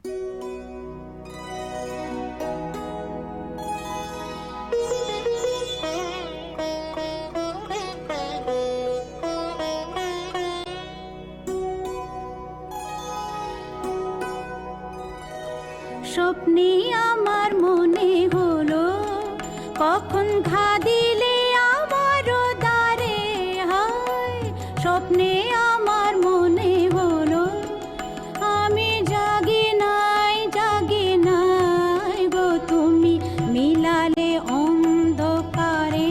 স্বপ্নে আমার মনে হলো কখন ঘা দিলে আমারও দ্বারে, হায় স্বপ্নে আমার মনে হলো আমি জাগি নাই গো তুমি মিলালে অন্ধকারে,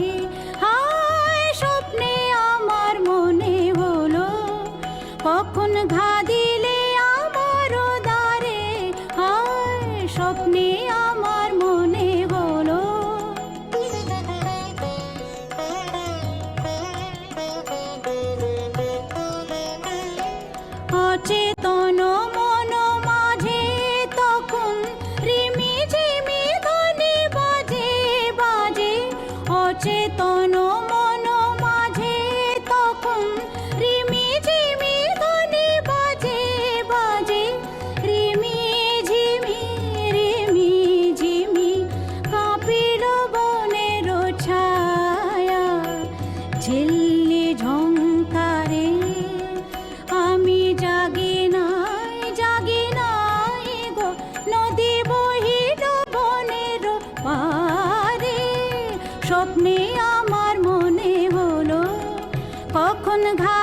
হায় স্বপ্নে আমার মনে হলো কখন ঘা দিলে আমারও দ্বারে, হায় স্বপ্নে আমার মনে হলো। অচেতন মন মাঝে তখন রিমি ঝিমি ধ্বনি বাজে বাজে, অচেতন মন মাঝে তখন রিমি ঝিমি ধ্বনি বাজে বাজে, রিমি ঝিমি কাঁপিল বনের ছায়া ঝিল্লি ঝংকারে, আমি জাগি নাই গো নদী বহিল বনের পারে, স্বপ্নে আমার মনে হলো কখন ঘা